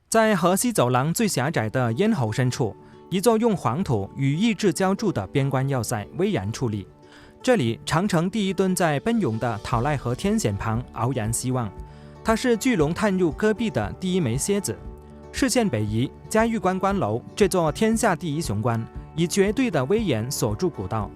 在河西走廊最狭窄的咽喉深处，一座用黄土与意志浇筑的边关要塞巍然矗立。这里，长城第一墩在奔涌的讨赖河天险旁傲然希望。它是巨龙探入戈壁的第一枚蝎子。视线北移，嘉峪关关楼这座天下第一雄关，以绝对的威严锁住古道。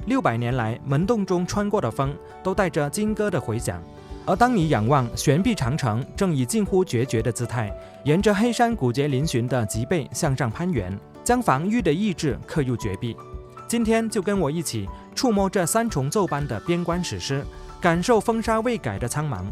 600年来，门洞中穿过的风都带着金戈的回响。而当你仰望悬壁长城，正以近乎决绝的姿态，沿着黑山古节嶙峋的脊背向上攀援，将防御的意志刻入绝壁。今天就跟我一起触摸这三重奏般的边关史诗，感受风沙未改的苍茫。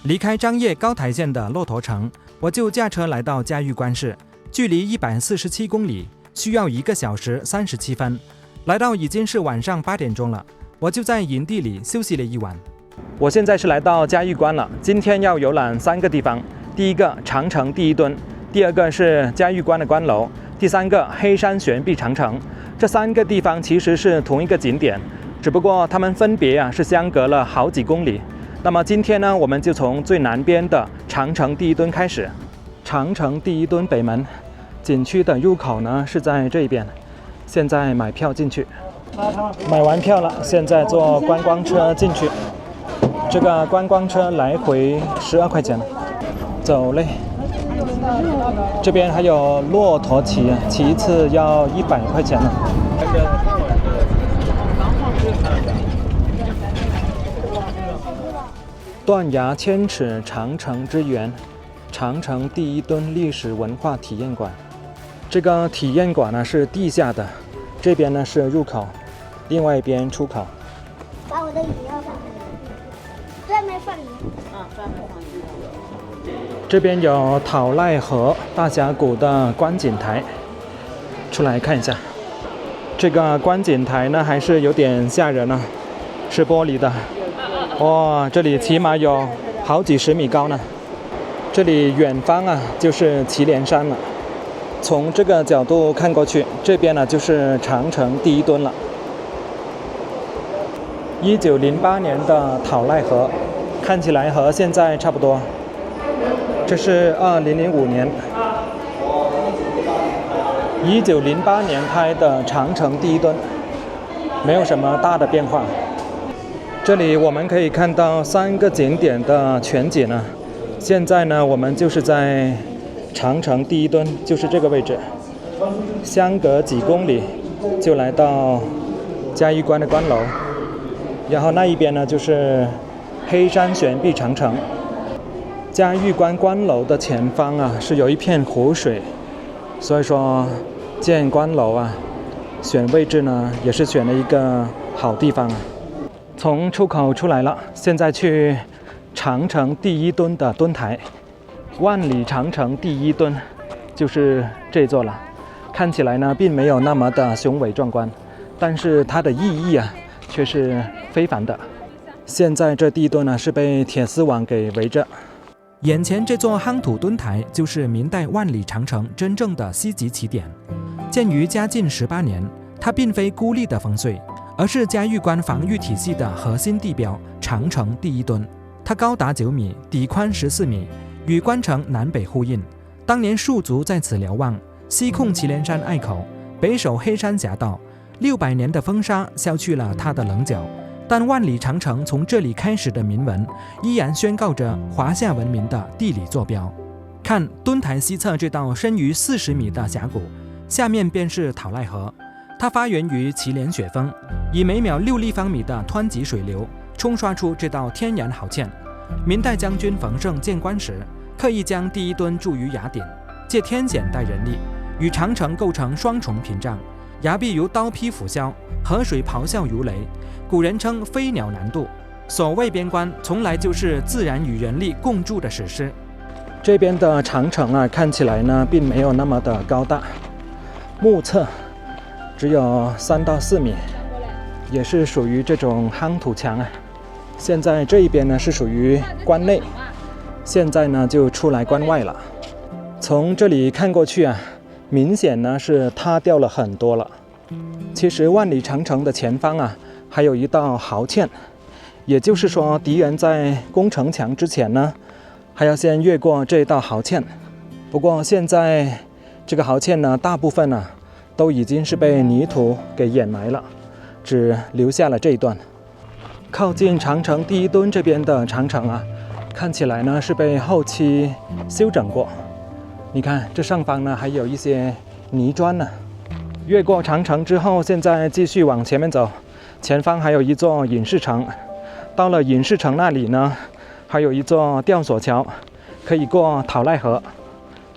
离开张掖高台县的骆驼城，我就驾车来到嘉峪关市，距离147公里，需要1个小时37分。来到已经是晚上8点钟了，我就在营地里休息了一晚。我现在是来到嘉峪关了，今天要游览3个地方：第一个长城第一墩，第二个是嘉峪关的关楼，第三个黑山悬壁长城。这3个地方其实是同一个景点，只不过它们分别是相隔了好几公里。那么今天呢，我们就从最南边的长城第一墩开始。长城第一墩北门景区的入口呢是在这边，现在买票进去。买完票了，现在坐观光车进去。这个观光车来回12块钱，走嘞。这边还有骆驼骑，骑一次要100块钱呢。断崖千尺长城之源，长城第一墩历史文化体验馆。这个体验馆呢是地下的，这边呢是入口，另外一边出口。把我的饮料放里面，专门放里面。专门放里面。这边有讨赖河大峡谷的观景台，出来看一下。这个观景台呢还是有点吓人啊，是玻璃的。哇，这里起码有好几十米高呢。这里远方啊就是祁连山了。从这个角度看过去，这边呢就是长城第一墩了。1908年的讨赖河，看起来和现在差不多。这是2005年，1908年拍的长城第一墩，没有什么大的变化。这里我们可以看到3个景点的全景呢。现在呢，我们就是在长城第一墩，就是这个位置，相隔几公里就来到嘉峪关的关楼，然后那一边呢就是黑山悬壁长城。嘉峪关关楼的前方啊是有一片湖水，所以说建关楼啊，选位置呢也是选了一个好地方啊。从出口出来了，现在去长城第一墩的墩台。万里长城第一墩就是这座了，看起来呢并没有那么的雄伟壮观，但是它的意义啊却是非凡的。现在这第一墩呢是被铁丝网给围着。眼前这座夯土墩台就是明代万里长城真正的西级起点，建于嘉靖18年，它并非孤立的烽燧，而是嘉峪关防御体系的核心地标长城第一墩。它高达9米，底宽14米，与关城南北呼应。当年戍卒在此瞭望，西控祁连山隘口，北守黑山峡道。600年的风沙消去了它的棱角，但万里长城从这里开始的铭文，依然宣告着华夏文明的地理坐标。看墩台西侧这道深于40米的峡谷，下面便是讨赖河。它发源于祁连雪峰，以每秒6立方米的湍急水流冲刷出这道天然好堑。明代将军冯胜建关时，刻意将第一墩筑于崖顶，借天险带人力，与长城构成双重屏障。崖壁如刀劈斧削，河水咆哮如雷，古人称飞鸟南渡。所谓边关，从来就是自然与人力共筑的史诗。这边的长城啊，看起来呢并没有那么的高大，目测只有3到4米，也是属于这种夯土墙啊。现在这一边呢是属于关内，现在呢就出来关外了。从这里看过去啊，明显呢是塌掉了很多了。其实万里长城的前方啊，还有一道壕堑，也就是说敌人在攻城墙之前呢，还要先越过这道壕堑。不过现在这个壕堑呢，大部分呢都已经是被泥土给掩埋了，只留下了这一段。靠近长城第一墩这边的长城啊，看起来呢是被后期修整过。你看这上方呢还有一些泥砖呢。越过长城之后，现在继续往前面走，前方还有一座隐士城。到了隐士城那里呢，还有一座吊索桥，可以过讨赖河。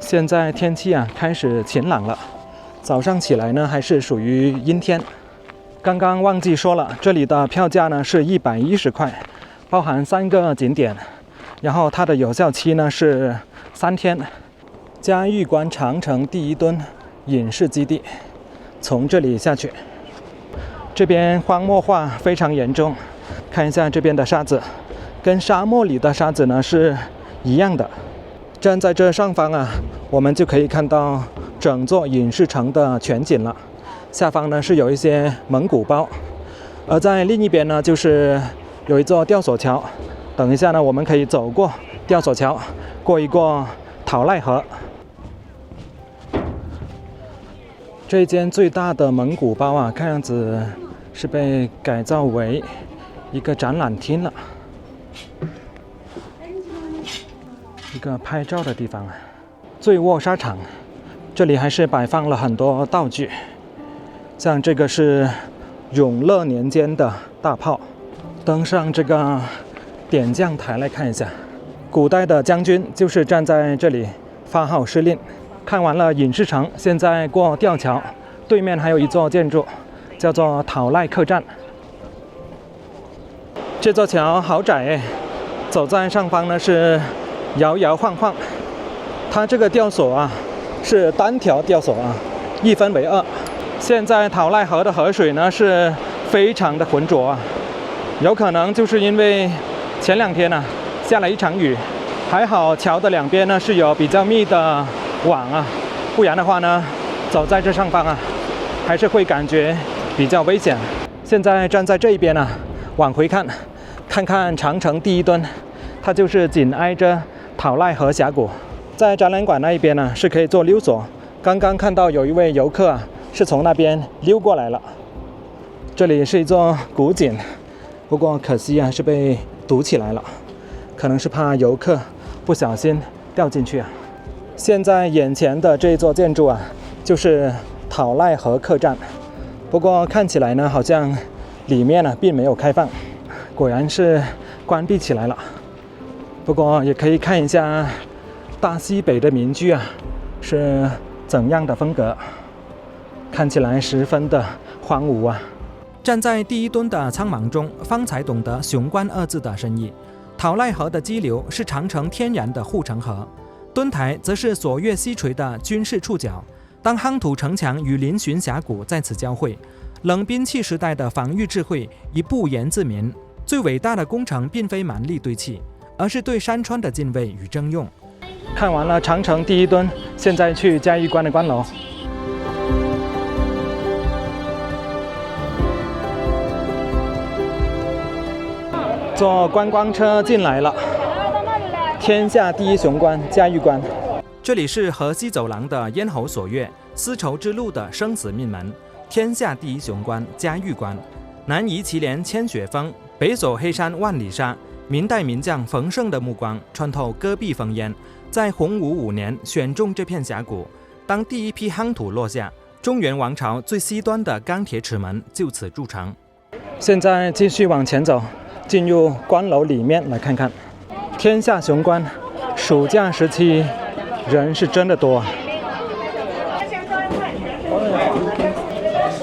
现在天气啊开始晴朗了，早上起来呢还是属于阴天。刚刚忘记说了，这里的票价呢是110块，包含3个景点，然后它的有效期呢是3天。嘉峪关长城第一墩隐士基地，从这里下去。这边荒漠化非常严重，看一下这边的沙子，跟沙漠里的沙子呢是一样的。站在这上方啊，我们就可以看到整座隐士城的全景了。下方呢是有一些蒙古包，而在另一边呢就是有一座吊索桥。等一下呢，我们可以走过吊索桥，过一过讨赖河。这间最大的蒙古包啊，看样子是被改造为一个展览厅了，一个拍照的地方啊。醉卧沙场，这里还是摆放了很多道具，像这个是永乐年间的大炮。登上这个点将台来看一下，古代的将军就是站在这里发号施令。看完了隐士城，现在过吊桥，对面还有一座建筑，叫做讨赖客栈。这座桥好窄哎，走在上方呢是摇摇晃晃。它这个吊索啊是单条吊索啊，一分为2。现在讨赖河的河水呢是非常的浑浊啊，有可能就是因为前2天呢下了一场雨，还好桥的2边呢是有比较密的网啊，不然的话呢，走在这上方啊，还是会感觉比较危险。现在站在这一边啊，往回看，看看长城第一墩，它就是紧挨着讨赖河峡谷。在展览馆那一边呢，是可以做溜索。刚刚看到有一位游客啊，是从那边溜过来了。这里是一座古井，不过可惜啊，是被堵起来了，可能是怕游客不小心掉进去啊。现在眼前的这座建筑啊，就是讨赖河客栈。不过看起来呢，好像里面呢并没有开放，果然是关闭起来了。不过也可以看一下大西北的民居啊是怎样的风格，看起来十分的荒芜啊。站在第一墩的苍茫中，方才懂得雄关2字的深意。讨赖河的激流是长城天然的护城河，墩台则是所跃西垂的军事触角。当夯土城墙与嶙峋峡谷在此交汇，冷兵器时代的防御智慧已不言自明。最伟大的工程并非蛮力堆砌，而是对山川的敬畏与征用。看完了长城第一墩，现在去嘉峪关的关楼。坐观光车进来了，天下第一雄关嘉峪关。这里是河西走廊的咽喉锁钥，丝绸之路的生死命门。天下第一雄关嘉峪关，南移祁连千雪峰，北走黑山万里沙。明代名将冯胜的目光穿透戈壁烽烟，在洪武5年选中这片峡谷。当第一批夯土落下，中原王朝最西端的钢铁齿门就此筑成。现在继续往前走，进入关楼里面来看看。天下雄关，暑假时期人是真的多啊。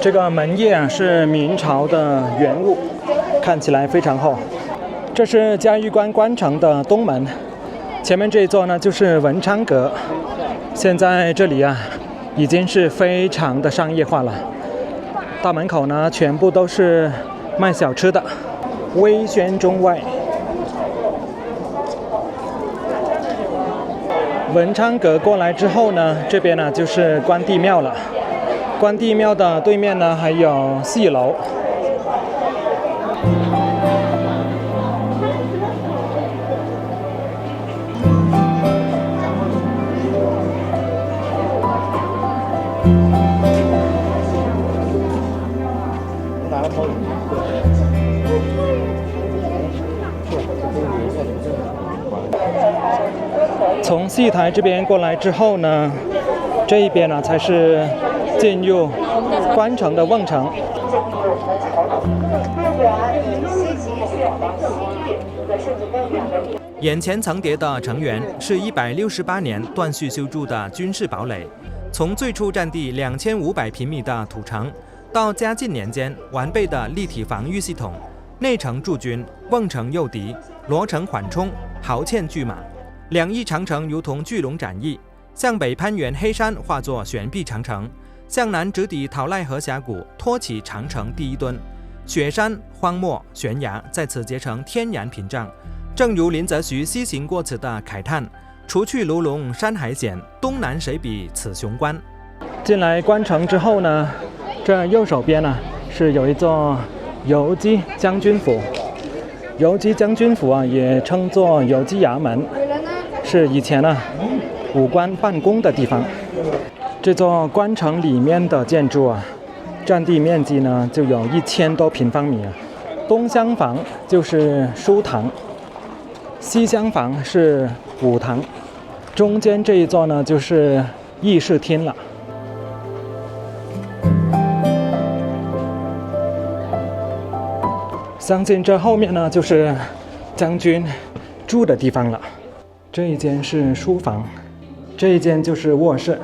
这个门页啊是明朝的原物，看起来非常厚。这是嘉峪关关城的东门，前面这一座呢就是文昌阁。现在这里啊已经是非常的商业化了，大门口呢全部都是卖小吃的，微轩中外。文昌阁过来之后呢，这边呢就是关帝庙了。关帝庙的对面呢还有戏楼。从戏台这边过来之后呢，这一边呢才是进入关城的瓮城。眼前层叠的城垣是168年断续修筑的军事堡垒，从最初占地2500平米的土城，到嘉靖年间完备的立体防御系统，内城驻军，瓮城诱敌，罗城缓冲，壕堑拒马。2翼长城如同巨龙展翼，向北攀援黑山，化作悬臂长城；向南直抵桃赖河峡谷，托起长城第一墩。雪山、荒漠、悬崖在此结成天然屏障。正如林则徐西行过此的慨叹：“除去卢龙山海险，东南谁比此雄关。”进来关城之后呢，这右手边呢是有一座游击将军府。游击将军府啊，也称作游击衙门，是以前呢武官办公的地方。这座关城里面的建筑啊，占地面积呢就有1000多平方米啊。东厢房就是书堂，西厢房是舞堂，中间这一座呢就是议事厅了。相信这后面呢就是将军住的地方了。这一间是书房，这一间就是卧室。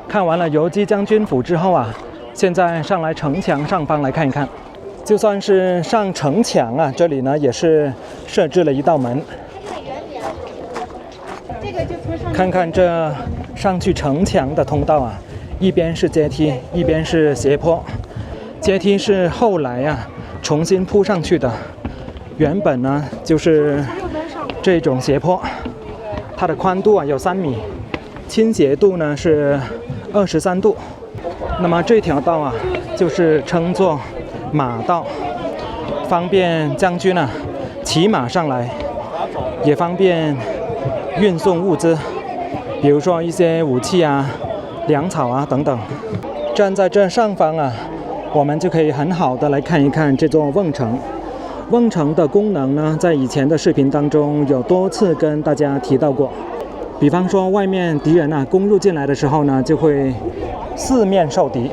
看完了游击将军府之后啊，现在上来城墙上方来看一看。就算是上城墙啊，这里呢也是设置了一道门。看看这上去城墙的通道啊，一边是阶梯，一边是斜坡。阶梯是后来啊重新铺上去的，原本呢就是这种斜坡，它的宽度啊有3米，倾斜度呢是23度。那么这条道啊就是称作马道，方便将军啊骑马上来，也方便运送物资，比如说一些武器啊、粮草啊等等。站在这上方啊，我们就可以很好的来看一看这座瓮城。瓮城的功能呢，在以前的视频当中有多次跟大家提到过。比方说外面敌人啊攻入进来的时候呢，就会四面受敌，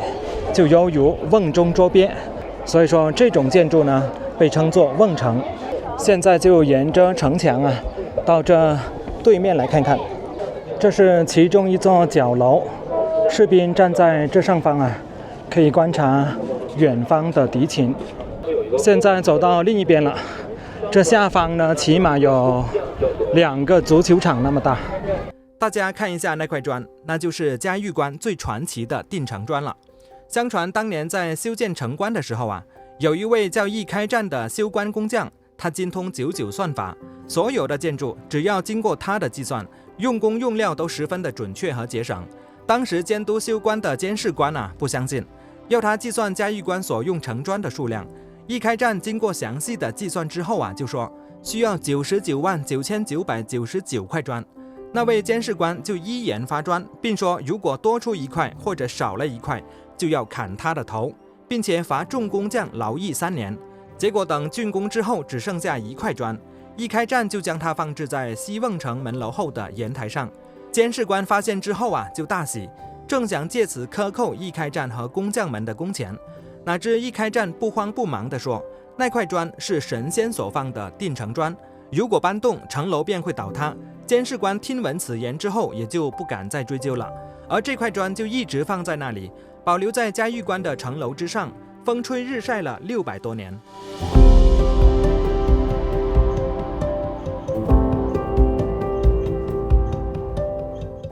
就犹如瓮中捉鳖。所以说这种建筑呢被称作瓮城。现在就沿着城墙啊到这对面来看看，这是其中一座角楼，士兵站在这上方啊，可以观察远方的敌情。现在走到另一边了，这下方呢起码有2个足球场那么大。大家看一下那块砖，那就是嘉峪关最传奇的定城砖了。相传当年在修建城关的时候啊，有一位叫易开战的修关工匠，他精通99算法，所有的建筑只要经过他的计算，用工用料都十分的准确和节省。当时监督修关的监事官啊不相信，要他计算嘉峪关所用城砖的数量。易开战经过详细的计算之后啊，就说需要999999块砖。那位监事官就依言发砖，并说如果多出1块或者少了1块，就要砍他的头，并且罚重工匠劳役3年。结果等竣工之后，只剩下1块砖。易开战就将它放置在西瓮城门楼后的砚台上。监事官发现之后啊，就大喜，正想借此克扣易开战和工匠们的工钱，哪知易开战不慌不忙地说，那块砖是神仙所放的定城砖，如果搬动，城楼便会倒塌。监事官听闻此言之后，也就不敢再追究了，而这块砖就一直放在那里，保留在嘉峪关的城楼之上，风吹日晒了600多年。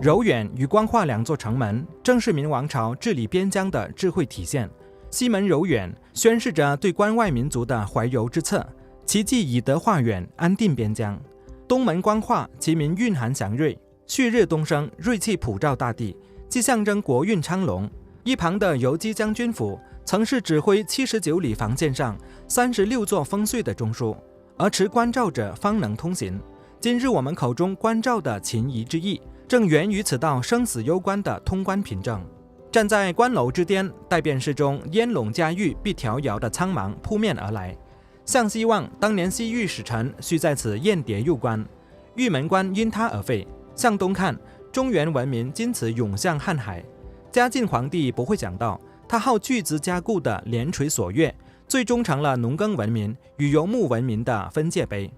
柔远与光化2座城门，正是明王朝治理边疆的智慧体现。西门柔远，宣示着对关外民族的怀柔之策。其迹以德化远，安定边疆。东门光化，其名蕴含祥瑞，旭日东升，锐气普照大地，既象征国运昌隆。一旁的游击将军府曾是指挥79里防线上36座烽燧的中枢，而持关照者方能通行。今日我们口中关照的秦夷之意，正源于此道生死攸关的通关凭证。站在关楼之巅，待便室中烟笼家喻必调摇的苍茫扑面而来。向西望，当年西域使臣须在此燕蝶入关，玉门关因他而废。向东看，中原文明经此涌向瀚海。嘉靖皇帝不会想到，他好巨资加固的连垂锁月，最终成了农耕文明与游牧文明的分界碑。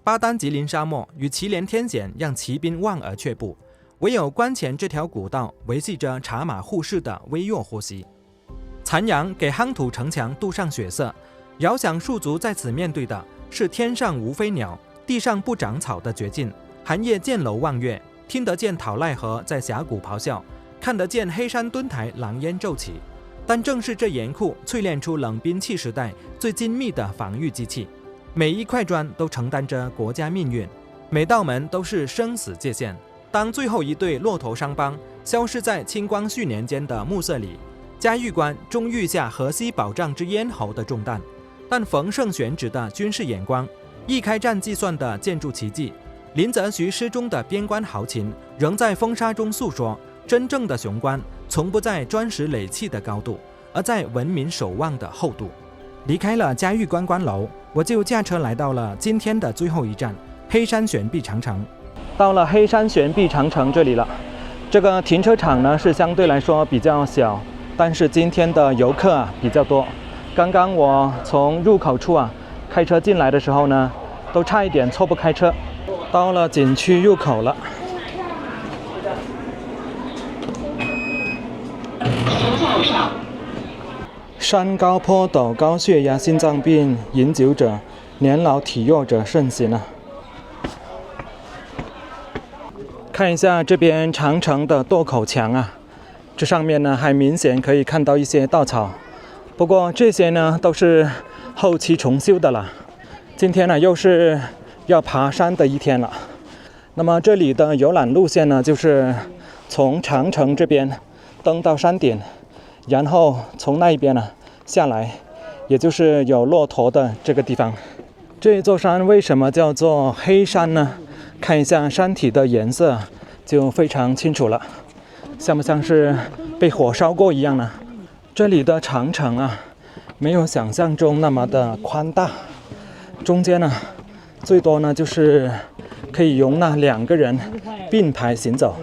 巴丹吉林沙漠与祁连天险让骑兵望而却步，唯有关前这条古道维系着茶马互市的微弱呼吸。残阳给夯土城墙镀上血色，遥想戍卒在此面对的是天上无飞鸟，地上不长草的绝境。寒夜见楼望月，听得见讨赖河在峡谷咆哮，看得见黑山墩台狼烟骤起。但正是这严酷淬炼出冷兵器时代最精密的防御机器，每一块砖都承担着国家命运，每道门都是生死界限。当最后一对骆驼商帮消失在清光绪年间的暮色里，嘉峪关终遇下河西保障之咽喉的重担。但冯胜选址的军事眼光，一开战计算的建筑奇迹，林则徐诗中的边关豪情，仍在风沙中诉说。真正的雄关从不在砖石垒砌的高度，而在文明守望的厚度。离开了嘉峪关关楼，我就驾车来到了今天的最后一站黑山悬臂长城。到了黑山悬臂长城这里了，这个停车场呢是相对来说比较小，但是今天的游客比较多。刚刚我从入口处开车进来的时候呢，都差一点错不开车。到了景区入口了。山高坡陡，高血压、心脏病、饮酒者、年老体弱者盛行看一下这边长城的垛口墙这上面呢还明显可以看到一些稻草，不过这些呢都是后期重修的了。今天呢又是要爬山的一天了。那么这里的游览路线呢，就是从长城这边登到山顶，然后从那一边下来，也就是有骆驼的这个地方。这座山为什么叫做黑山呢？看一下山体的颜色就非常清楚了，像不像是被火烧过一样呢？这里的长城没有想象中那么的宽大，中间最多呢就是可以容纳2个人并排行走，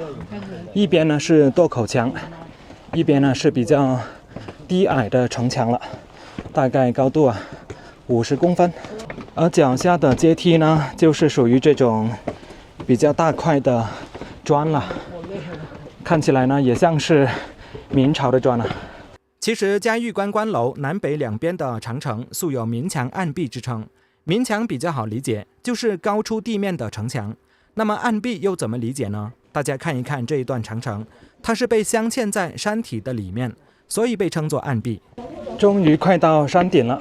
一边呢是垛口墙，一边呢是比较低矮的城墙了，大概高度50公分。而脚下的阶梯呢，就是属于这种比较大块的砖了，看起来呢也像是明朝的砖了。其实嘉峪关关楼南北两边的长城素有明墙暗壁之称。明墙比较好理解，就是高出地面的城墙。那么暗壁又怎么理解呢？大家看一看这一段长城，它是被镶嵌在山体的里面，所以被称作暗壁。终于快到山顶了，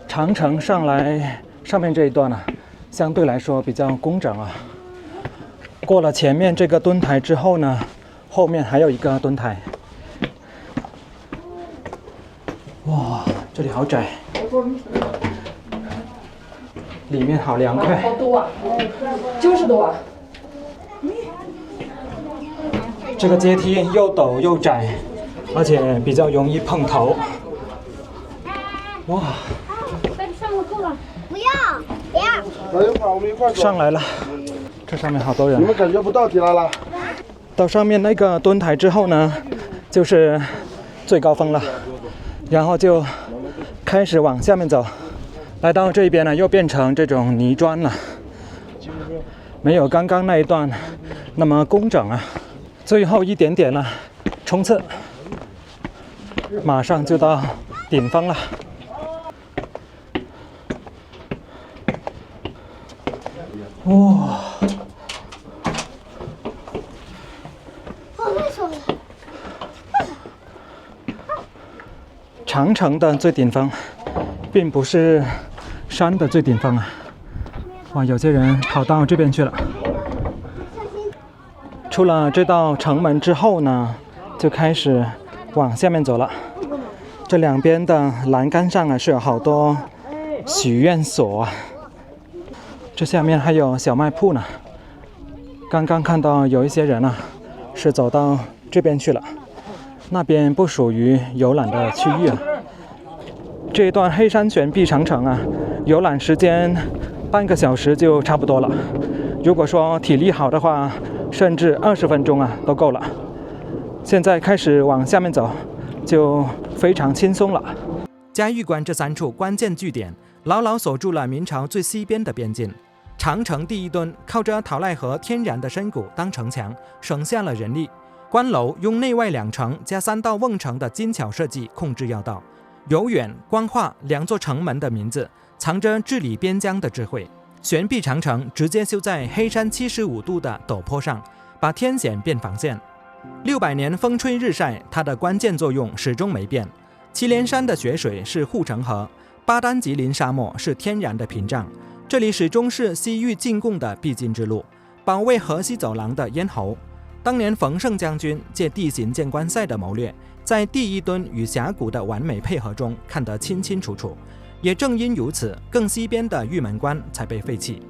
长城上来上面这一段相对来说比较工整过了前面这个墩台之后呢，后面还有一个墩台。哇，这里好窄，里面好凉快。好多90多这个阶梯又陡又窄，而且比较容易碰头。哇！上了够了，不要，上来了，这上面好多人。你们感觉不到底来了？到上面那个墩台之后呢，就是最高峰了，然后就开始往下面走。来到这边呢，又变成这种泥砖了，没有刚刚那一段那么工整最后一点点了，冲刺，马上就到顶峰了。哇！长城的最顶峰，并不是山的最顶峰啊！哇，有些人跑到这边去了。出了这道城门之后呢，就开始往下面走了。这两边的栏杆上啊，是有好多许愿锁啊。这下面还有小卖铺呢。刚刚看到有一些人啊，是走到这边去了。那边不属于游览的区域啊。这一段黑山悬臂长城啊，游览时间半个小时就差不多了。如果说体力好的话，甚至20分钟啊都够了。现在开始往下面走，就非常轻松了。嘉峪关这3处关键据点，牢牢锁住了明朝最西边的边境。长城第一墩靠着陶赖河天然的深谷当城墙，省下了人力。关楼用内外2城加3道瓮城的精巧设计控制要道。柔远、光化2座城门的名字，藏着治理边疆的智慧。悬臂长城直接修在黑山75度的陡坡上，把天险变防线。600年风吹日晒，它的关键作用始终没变。祁连山的雪水是护城河，巴丹吉林沙漠是天然的屏障，这里始终是西域进贡的必经之路，保卫河西走廊的咽喉。当年冯胜将军借地形建关塞的谋略，在第一墩与峡谷的完美配合中看得清清楚楚。也正因如此，更西边的玉门关才被废弃。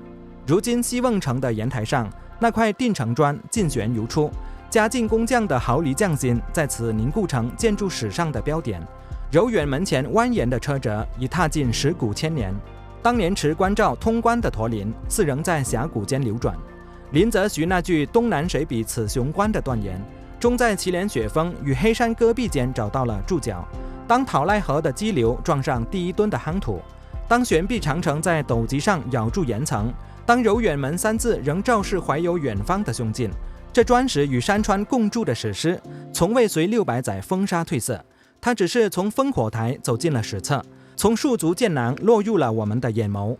如今西瓮城的岩台上，那块定城砖尽悬如初，嘉靖工匠的毫厘匠心在此凝固成建筑史上的标点。柔远门前蜿蜒的车辙已踏进10古千年。当年持关照通关的驼铃，似仍在峡谷间流转。林则徐那句东南谁比此雄关的断言，终在祁连雪峰与黑山戈壁间找到了注脚。当陶赖河的激流撞上第一墩的夯土，当悬臂长城在陡急上咬住岩层，当柔远门3字仍昭示怀有远方的胸襟，这砖石与山川共筑的史诗，从未随600载风沙褪色，它只是从烽火台走进了史册，从戍卒剑囊落入了我们的眼眸。